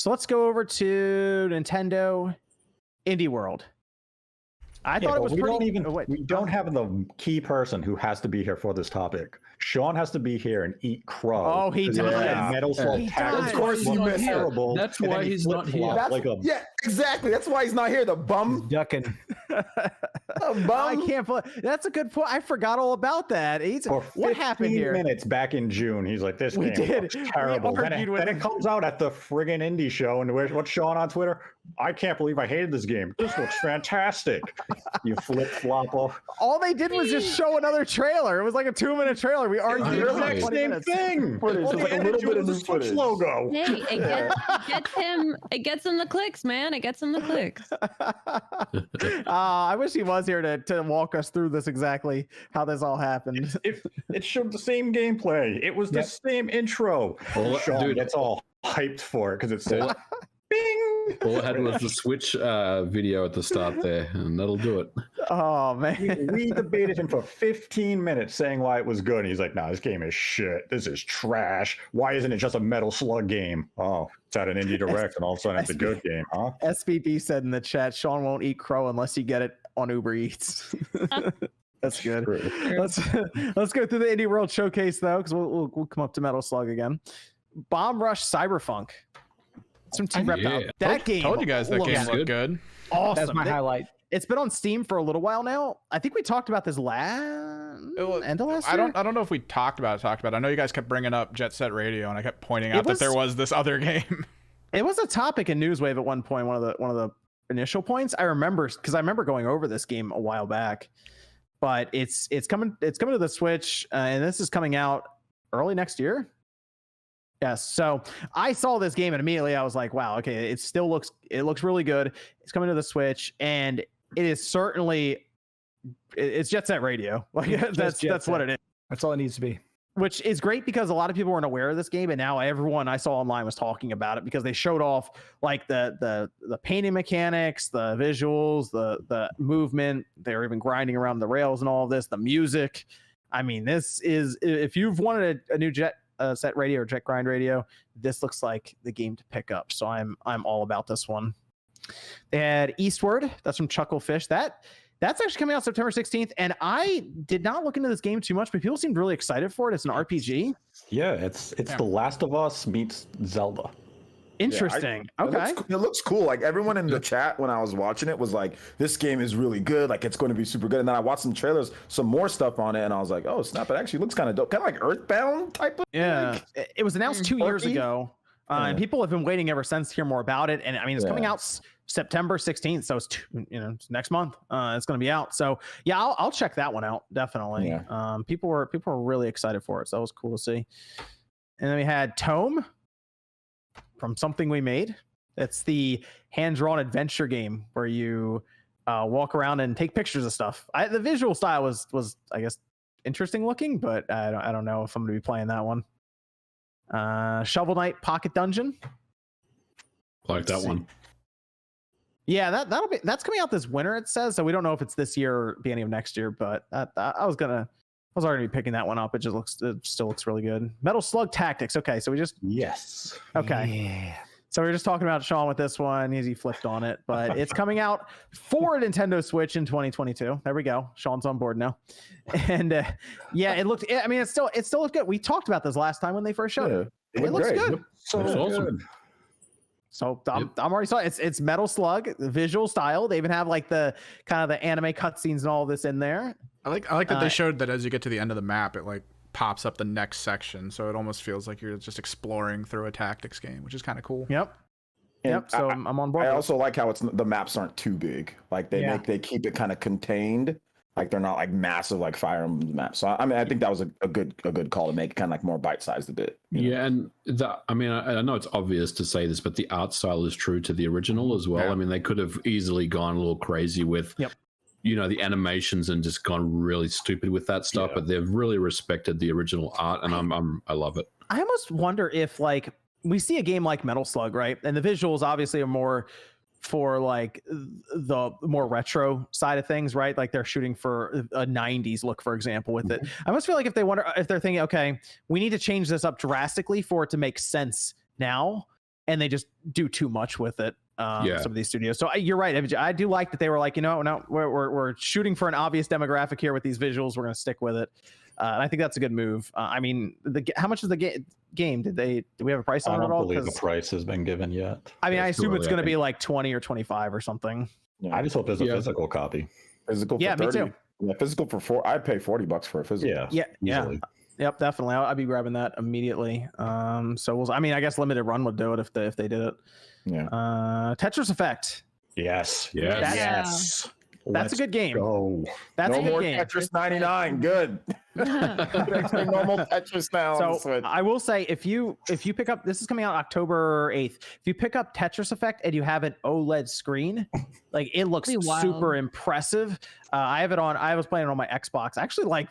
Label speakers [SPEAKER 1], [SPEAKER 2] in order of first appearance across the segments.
[SPEAKER 1] So let's go over to Nintendo Indie World. I thought it was pretty.
[SPEAKER 2] We don't have the key person who has to be here for this topic. Sean has to be here and eat crow.
[SPEAKER 1] Oh, he does.
[SPEAKER 2] Metal Slug Tactics.
[SPEAKER 3] Of course he missed
[SPEAKER 2] terrible.
[SPEAKER 4] That's why he's not here.
[SPEAKER 3] Yeah, exactly. That's why he's not here. The bum.
[SPEAKER 5] Ducking.
[SPEAKER 1] I can't play. That's a good point. I forgot all about that. What happened here?
[SPEAKER 2] Minutes back in June, he's like, "This game looks terrible." Then it comes out at the friggin' indie show, and what's Sean on Twitter? I can't believe I hated this game. This looks fantastic. You flip flopper.
[SPEAKER 1] All they did was just show another trailer. It was like a 2-minute trailer. We argued
[SPEAKER 2] the exact same thing.
[SPEAKER 3] Footage. Like a little bit of new footage.
[SPEAKER 2] Logo.
[SPEAKER 6] Hey, it gets him the clicks, man. It gets him the clicks.
[SPEAKER 1] I wish he was here to walk us through this exactly how this all happened.
[SPEAKER 2] It showed the same gameplay. It was the same intro. Sean gets all hyped for it because it said bing.
[SPEAKER 4] All I had was the Switch video at the start there, and that'll do it.
[SPEAKER 1] Oh man,
[SPEAKER 2] we debated him for 15 minutes saying why it was good. And he's like, "Nah, this game is shit. This is trash. Why isn't it just a Metal Slug game? Oh, it's at an indie direct, and all of a sudden it's a good game, huh?"
[SPEAKER 1] SVB said in the chat, "Sean won't eat crow unless you get it on Uber Eats." That's good. Let's go through the Indie World Showcase though, because we'll come up to Metal Slug again. Bomb Rush Cyberpunk. Some Team Reptile. That game.
[SPEAKER 7] Told you guys that game looked good.
[SPEAKER 1] Awesome.
[SPEAKER 5] That's my highlight.
[SPEAKER 1] It's been on Steam for a little while now. I think we talked about this end of last year.
[SPEAKER 7] I don't know if we talked about it. I know you guys kept bringing up Jet Set Radio, and I kept pointing out that there was this other game.
[SPEAKER 1] It was a topic in Newswave at one point. One of the initial points I remember, because I remember going over this game a while back. But it's coming to the Switch, and this is coming out early next year. Yes. So I saw this game and immediately I was like, wow, okay, it looks really good. It's coming to the Switch, and it is certainly it's Jet Set Radio. Like that's what it is.
[SPEAKER 5] That's all it needs to be.
[SPEAKER 1] Which is great because a lot of people weren't aware of this game, and now everyone I saw online was talking about it because they showed off like the painting mechanics, the visuals, the movement. They were even grinding around the rails and all of this, the music. I mean, this is, if you've wanted a new Jet Set Radio or Jet Grind Radio, this looks like the game to pick up. So I'm all about this one. They had Eastward. That's from Chucklefish. That's actually coming out September 16th. And I did not look into this game too much, but people seemed really excited for it. It's an RPG.
[SPEAKER 2] Yeah, it's The Last of Us meets Zelda.
[SPEAKER 1] Interesting. Okay.
[SPEAKER 3] It looks cool. Like everyone in the chat when I was watching it was like, this game is really good. Like it's going to be super good. And then I watched some trailers, some more stuff on it, and I was like, oh snap, it actually looks kind of dope. Kind of like Earthbound type of.
[SPEAKER 1] Yeah. It was announced 2 years ago. And people have been waiting ever since to hear more about it. And I mean, it's coming out September 16th. So it's next month. It's going to be out. So yeah, I'll check that one out. Definitely. Yeah. People were really excited for it. So that was cool to see. And then we had Tome from Something We Made. It's the hand-drawn adventure game where you walk around and take pictures of stuff. The visual style was I guess interesting looking, but I don't know if I'm going to be playing that one. Shovel Knight Pocket Dungeon.
[SPEAKER 4] Like that one.
[SPEAKER 1] Yeah, that's coming out this winter, it says. So we don't know if it's this year or beginning of next year, but I was already picking that one up. It still looks really good. Metal Slug Tactics. Okay, so
[SPEAKER 2] yes.
[SPEAKER 1] Okay.
[SPEAKER 5] Yeah.
[SPEAKER 1] So we were just talking about Sean with this one. He flipped on it, but it's coming out for Nintendo Switch in 2022. There we go. Sean's on board now. And it still looks good. We talked about this last time when they first showed it. It looks good.
[SPEAKER 2] So awesome.
[SPEAKER 1] So I'm already saw it. It's Metal Slug, the visual style. They even have like the kind of the anime cutscenes and all this in there.
[SPEAKER 7] I like that they showed that as you get to the end of the map, it like pops up the next section, so it almost feels like you're just exploring through a tactics game, which is kind of cool.
[SPEAKER 1] Yep. So I'm on board.
[SPEAKER 3] I also like how the maps aren't too big. Like they keep it kind of contained. Like they're not like massive like Fire Emblem maps. So I think that was a good call to make it kind of like more bite-sized a bit.
[SPEAKER 4] Yeah, and I know it's obvious to say this, but the art style is true to the original as well. Yeah. I mean, they could have easily gone a little crazy with the animations and just gone really stupid with that stuff, but they've really respected the original art, and I love it.
[SPEAKER 1] I almost wonder if like we see a game like Metal Slug, right? And the visuals obviously are more for like the more retro side of things, right? Like they're shooting for a 90s look, for example, with it. I almost feel like if they're thinking, okay, we need to change this up drastically for it to make sense now, and they just do too much with it. Some of these studios. So you're right. I do like that they were like, no, we're shooting for an obvious demographic here with these visuals. We're going to stick with it. And I think that's a good move. I mean, how much is the game? Do we have a price on it at all?
[SPEAKER 2] I don't believe the price has been given yet.
[SPEAKER 1] I mean, I assume it's going to be like 20 or 25 or something.
[SPEAKER 2] Yeah. I just hope there's a physical copy.
[SPEAKER 3] Physical for 30. Me too. Yeah, physical for $4. I'd pay $40 for a physical.
[SPEAKER 1] Yeah. Yep, definitely. I'll be grabbing that immediately. So I mean, I guess limited run would do it if they did it. Yeah. Tetris Effect.
[SPEAKER 2] Yes.
[SPEAKER 1] That's a good game.
[SPEAKER 3] That's no more game. Tetris 99. Good. Normal Tetris now.
[SPEAKER 1] So I will say, if you pick up, this is coming out October 8th. If you pick up Tetris Effect and you have an OLED screen, like it looks super impressive. I was playing it on my Xbox. Actually, like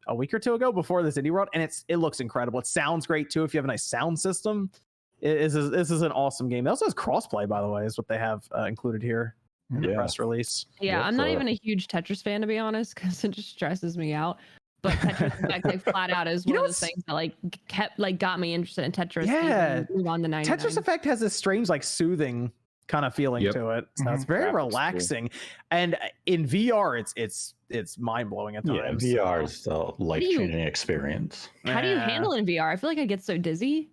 [SPEAKER 1] a week or two ago before this Indie World, and it looks incredible. It sounds great too if you have a nice sound system. This is an awesome game. It also has crossplay, by the way, is what they have included here. The press release.
[SPEAKER 6] Yeah, I'm not even a huge Tetris fan, to be honest, because it just stresses me out. But Tetris Effect, like flat out, is one of those things that got me interested in Tetris.
[SPEAKER 1] Yeah,
[SPEAKER 6] on the 99.
[SPEAKER 1] Tetris Effect has this strange, like soothing kind of feeling to it. So it's very relaxing, and in VR, it's mind blowing at times.
[SPEAKER 2] Yeah, VR is a life changing experience.
[SPEAKER 6] How do you handle it in VR? I feel like I get so dizzy.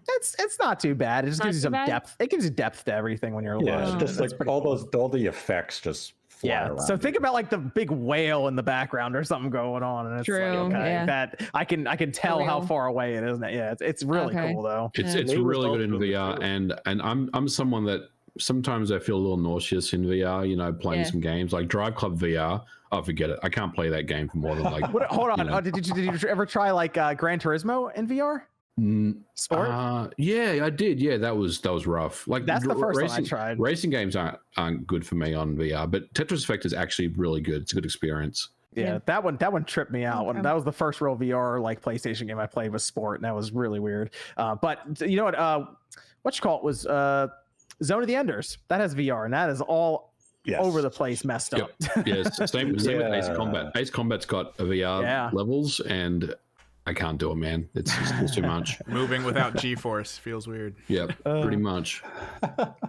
[SPEAKER 1] It's not too bad. It just gives you some depth. It gives you depth to everything when you're
[SPEAKER 2] it's just like all the effects just fly around.
[SPEAKER 1] So think about like the big whale in the background or something going on, and it's that I can tell how far away it is. Yeah, it's really cool though.
[SPEAKER 4] It's really good in VR, and I'm someone that sometimes I feel a little nauseous in VR. Playing some games like Drive Club VR. Oh, forget it. I can't play that game for more than like.
[SPEAKER 1] Hold on. Did you ever try like Gran Turismo in VR? Sport?
[SPEAKER 4] Yeah, I did. Yeah, that was rough. Like
[SPEAKER 1] that's the first one I tried.
[SPEAKER 4] Racing games aren't good for me on VR, but Tetris Effect is actually really good. It's a good experience.
[SPEAKER 1] Yeah, that one tripped me out. That was the first real VR like PlayStation game I played was Sport, and that was really weird. But you know what you call it was Zone of the Enders. That has VR, and that is all over the place, messed up.
[SPEAKER 4] Yes, same with Ace Combat. Ace Combat's got a VR levels, and I can't do it, man. It's too much.
[SPEAKER 7] Moving without G-force feels weird.
[SPEAKER 4] Yeah, pretty much.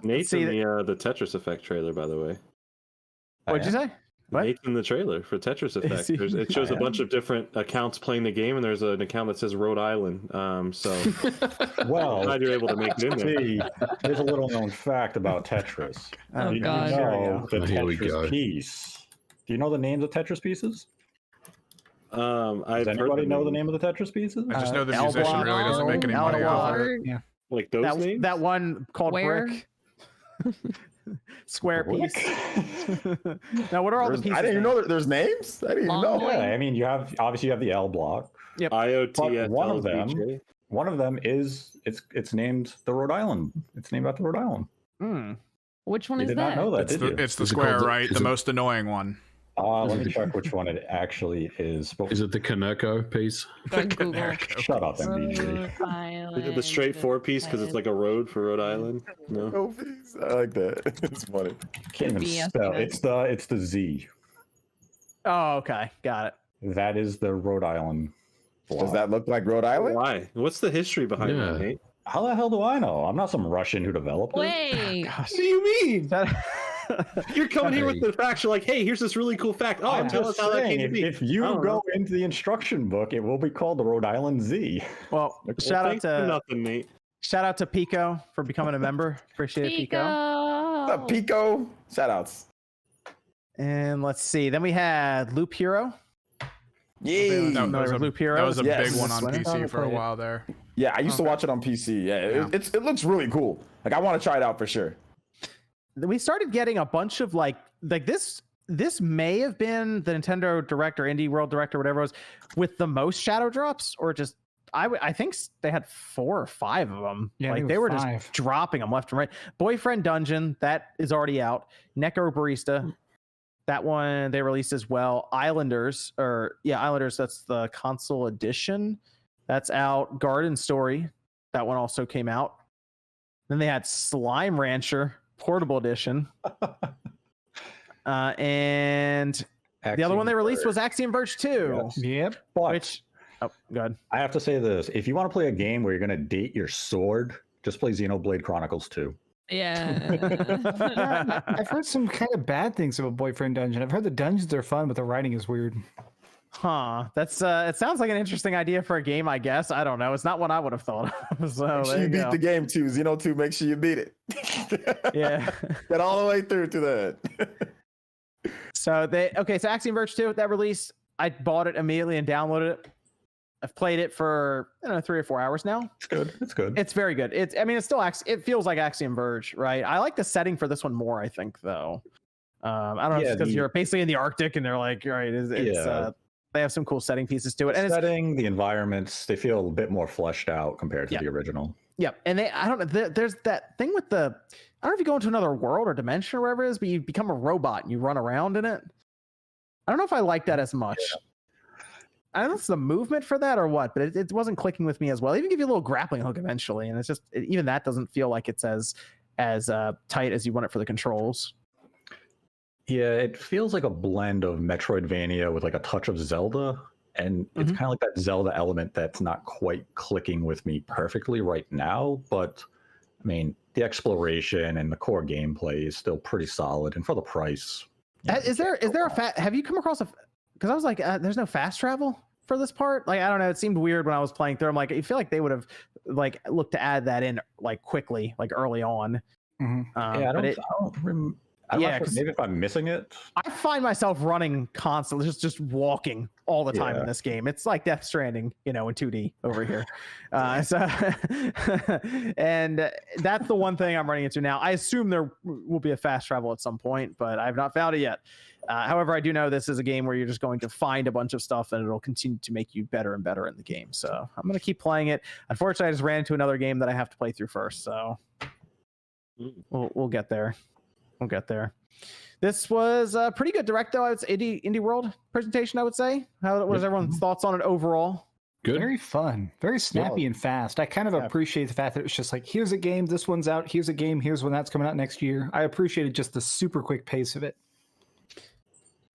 [SPEAKER 5] Nate's in the Tetris Effect trailer, by the way.
[SPEAKER 1] What'd you say? What?
[SPEAKER 5] Nate's in the trailer for Tetris Effect. It shows a bunch of different accounts playing the game, and there's an account that says Rhode Island. So,
[SPEAKER 2] well,
[SPEAKER 5] glad you're able to make it in there.
[SPEAKER 2] There's a little known fact about Tetris.
[SPEAKER 6] Oh, God.
[SPEAKER 2] The Tetris piece. Do you know the names of Tetris pieces? Does anybody know the name of the Tetris pieces?
[SPEAKER 7] I just know the musician really doesn't make any money off of it.
[SPEAKER 1] Yeah,
[SPEAKER 5] like those names.
[SPEAKER 1] That one called Brick. Square piece. Now, what are all the pieces?
[SPEAKER 3] I didn't even know that there's names. I didn't even know.
[SPEAKER 2] Yeah, I mean, you have the L block.
[SPEAKER 1] Yep.
[SPEAKER 5] IoT.
[SPEAKER 2] One of them is it's named the Rhode Island. It's named after Rhode Island.
[SPEAKER 6] Which one is that?
[SPEAKER 2] You did not know that, did you?
[SPEAKER 7] It's the square, right? The most annoying one.
[SPEAKER 2] Let me check which one it actually is.
[SPEAKER 4] Is it the Kaneko piece?
[SPEAKER 2] Shut up, MDG.
[SPEAKER 5] Is it the straight 4-piece because it's like a road for Rhode Island? No.
[SPEAKER 3] I like that. It's funny.
[SPEAKER 2] Can't even spell. It's the Z.
[SPEAKER 1] Oh, okay, got it.
[SPEAKER 2] That is the Rhode Island block.
[SPEAKER 3] Does that look like Rhode Island?
[SPEAKER 5] Why? What's the history behind that, Nate?
[SPEAKER 2] How the hell do I know? I'm not some Russian who developed it.
[SPEAKER 6] Wait.
[SPEAKER 5] What do you mean? You're coming here with the facts. You're like, hey, here's this really cool fact. Oh, tell us how that came to be.
[SPEAKER 2] If you go into the instruction book, it will be called the Rhode Island Z.
[SPEAKER 1] Well, shout out to Pico for becoming a member. Appreciate it, Pico.
[SPEAKER 3] What's up, Pico? Shout outs.
[SPEAKER 1] And let's see. Then we had Loop Hero.
[SPEAKER 3] Yeah,
[SPEAKER 1] that was
[SPEAKER 7] a big one on PC for a while there.
[SPEAKER 3] Yeah, I used to watch it on PC. Yeah, it looks really cool. Like I want to try it out for sure.
[SPEAKER 1] We started getting a bunch of like this may have been the Nintendo Direct or Indie World Direct or whatever it was with the most shadow drops, or just I think they had 4 or 5 of them. Yeah, like they were just dropping them left and right. Boyfriend Dungeon, that is already out. Necro Barista, that one they released as well. Islanders, that's the console edition. That's out. Garden Story, that one also came out. Then they had Slime Rancher Portable Edition. And Axiom the other one they released was Axiom Verge 2.
[SPEAKER 2] Yep.
[SPEAKER 1] Go ahead.
[SPEAKER 2] I have to say this. If you want to play a game where you're going to date your sword, Just play Xenoblade Chronicles 2.
[SPEAKER 6] Yeah.
[SPEAKER 8] I've heard some kind of bad things about Boyfriend Dungeon. I've heard the dungeons are fun, but the writing is weird.
[SPEAKER 1] Huh. That's it sounds like an interesting idea for a game, I guess. I don't know. It's not one I would have thought of. So
[SPEAKER 3] Make sure you beat the game too. Xeno 2, make sure you beat it.
[SPEAKER 1] Yeah.
[SPEAKER 3] Get all the way through to that.
[SPEAKER 1] So so Axiom Verge 2, that release, I bought it immediately and downloaded it. I've played it for 3 or 4 hours now.
[SPEAKER 2] It's good. It's good.
[SPEAKER 1] It's very good. It's still it feels like Axiom Verge, right? I like the setting for this one more, I think, though. I don't know if it's because you're basically in the Arctic and they're like, right, they have some cool setting pieces to it. And
[SPEAKER 2] setting, the environments, they feel a bit more fleshed out compared to the original.
[SPEAKER 1] Yep. And I don't know, there's that thing with I don't know if you go into another world or dimension or wherever it is, but you become a robot and you run around in it. I don't know if I like that as much. Yeah. I don't know if it's the movement for that or what, but it wasn't clicking with me as well. They even give you a little grappling hook eventually, and it's just even that doesn't feel like it's as tight as you want it for the controls.
[SPEAKER 2] Yeah, it feels like a blend of Metroidvania with like a touch of Zelda, and it's kind of like that Zelda element that's not quite clicking with me perfectly right now. But I mean, the exploration and the core gameplay is still pretty solid, and for the price.
[SPEAKER 1] Is there have you come across because I was like, there's no fast travel for this part. Like, I don't know. It seemed weird when I was playing through. I'm like, I feel like they would have like looked to add that in like quickly, like early on.
[SPEAKER 2] Maybe if I'm missing it.
[SPEAKER 1] I find myself running constantly, just walking all the time in this game. It's like Death Stranding, in 2D over here. And that's the one thing I'm running into now. I assume there will be a fast travel at some point, but I've not found it yet. However, I do know this is a game where you're just going to find a bunch of stuff and it'll continue to make you better and better in the game. So I'm going to keep playing it. Unfortunately, I just ran into another game that I have to play through first. So we'll get there. We'll get there. This was a pretty good direct, though. It's Indie World presentation, I would say. What was everyone's thoughts on it overall?
[SPEAKER 4] Good.
[SPEAKER 8] Very fun. Very snappy and fast. I kind of appreciate the fact that it's just like, here's a game, this one's out, here's a game, here's when that's coming out next year. I appreciated just the super quick pace of it.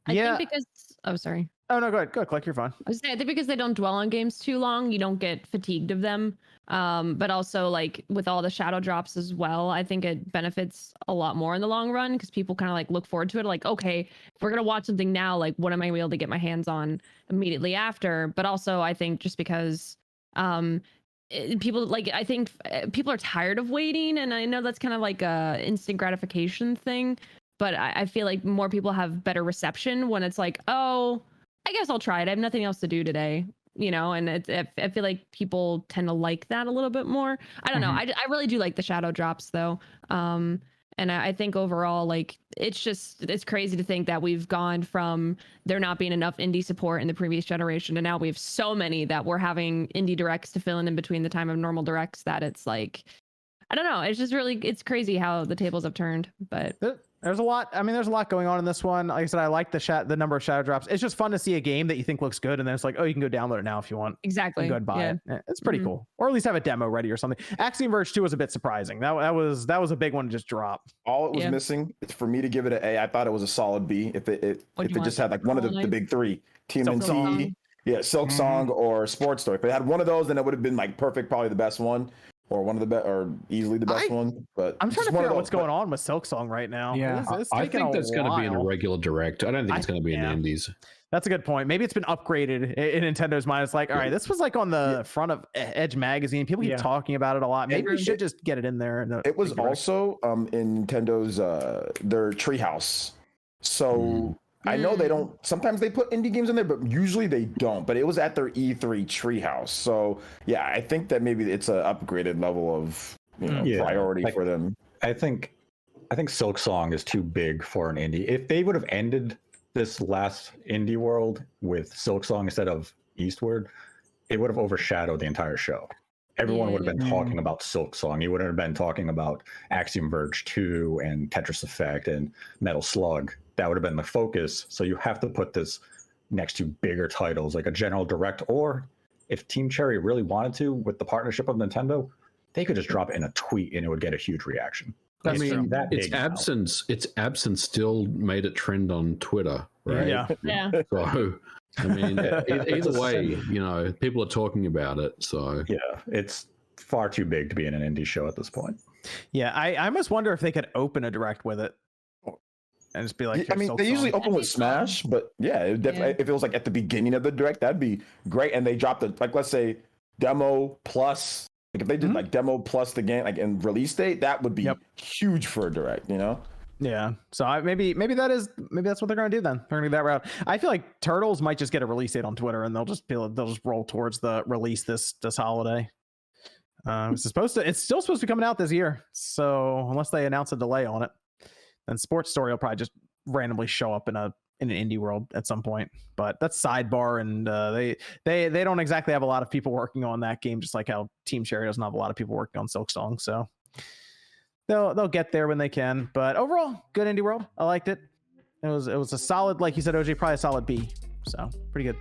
[SPEAKER 6] I think because... Oh, sorry.
[SPEAKER 1] Oh, no, go ahead. Go ahead, Click. You're fine.
[SPEAKER 6] I was saying, I think because they don't dwell on games too long, you don't get fatigued of them. But also, like, with all the shadow drops as well, I think it benefits a lot more in the long run because people kind of, like, look forward to it. Like, okay, if we're going to watch something now, like, what am I able to get my hands on immediately after? But also, I think just because people, like, I think people are tired of waiting. And I know that's kind of like a instant gratification thing. But I feel like more people have better reception when it's like, oh, I guess I'll try it. I have nothing else to do today, and I feel like people tend to like that a little bit more. I don't know. I really do like the shadow drops, though. And I think overall, like, it's crazy to think that we've gone from there not being enough indie support in the previous generation to now we have so many that we're having indie directs to fill in between the time of normal directs that it's like, I don't know. It's just it's crazy how the tables have turned, but...
[SPEAKER 1] There's a lot. I mean, there's a lot going on in this one. Like I said, I like the number of shadow drops. It's just fun to see a game that you think looks good, and then it's like, oh, you can go download it now if you want.
[SPEAKER 6] Exactly.
[SPEAKER 1] You can go and buy it. It's pretty cool, or at least have a demo ready or something. Axiom Verge 2 was a bit surprising. That was a big one to just drop.
[SPEAKER 3] All it was missing is for me to give it an A. I thought it was a solid B. If it just had like one of the big three, TMNT, Silk Song or Sports Story. If it had one of those, then it would have been like perfect, probably the best one. Or one of the best, or easily the best one. But
[SPEAKER 1] I'm trying to figure out what's going on with Silk Song right now.
[SPEAKER 8] Yeah,
[SPEAKER 4] I think that's going to be in a regular direct. I don't think it's going to be in Indies.
[SPEAKER 1] That's a good point. Maybe it's been upgraded in Nintendo's mind. It's like, all right, this was like on the front of Edge magazine. People keep talking about it a lot. Maybe we should just get it in there.
[SPEAKER 3] It was also in Nintendo's their Treehouse. So. I know they don't. Sometimes they put indie games in there, but usually they don't. But it was at their E3 Treehouse, so yeah, I think that maybe it's an upgraded level of priority for them.
[SPEAKER 2] I think Silk Song is too big for an indie. If they would have ended this last indie world with Silk Song instead of Eastward, it would have overshadowed the entire show. Everyone would have been talking about Silk Song. You would have been talking about Axiom Verge 2 and Tetris Effect and Metal Slug. That would have been the focus. So you have to put this next to bigger titles like a general direct, or if Team Cherry really wanted to, with the partnership of Nintendo, they could just drop it in a tweet and it would get a huge reaction.
[SPEAKER 4] I mean, its absence still made it trend on Twitter, right?
[SPEAKER 6] Yeah.
[SPEAKER 4] So, I mean, either way, people are talking about it. So
[SPEAKER 2] yeah, it's far too big to be in an indie show at this point.
[SPEAKER 1] Yeah, I almost wonder if they could open a direct with it and just be like,
[SPEAKER 3] I mean, they usually open with Smash, but yeah, if it was like at the beginning of the direct, that'd be great. And they dropped it, like, let's say demo plus, like if they did like demo plus the game, like in release date, that would be huge for a direct, you know?
[SPEAKER 1] Yeah. So maybe that's what they're going to do then. They're going to do that route. I feel like Turtles might just get a release date on Twitter and they'll just roll towards the release this holiday. It's still supposed to be coming out this year. So unless they announce a delay on it, then Sports Story will probably just randomly show up in an indie world at some point. But that's sidebar, and they don't exactly have a lot of people working on that game, just like how Team Cherry doesn't have a lot of people working on Silk Song. So they'll get there when they can. But overall, good indie world. I liked it. It was a solid, like you said, OJ, probably a solid B. So pretty good.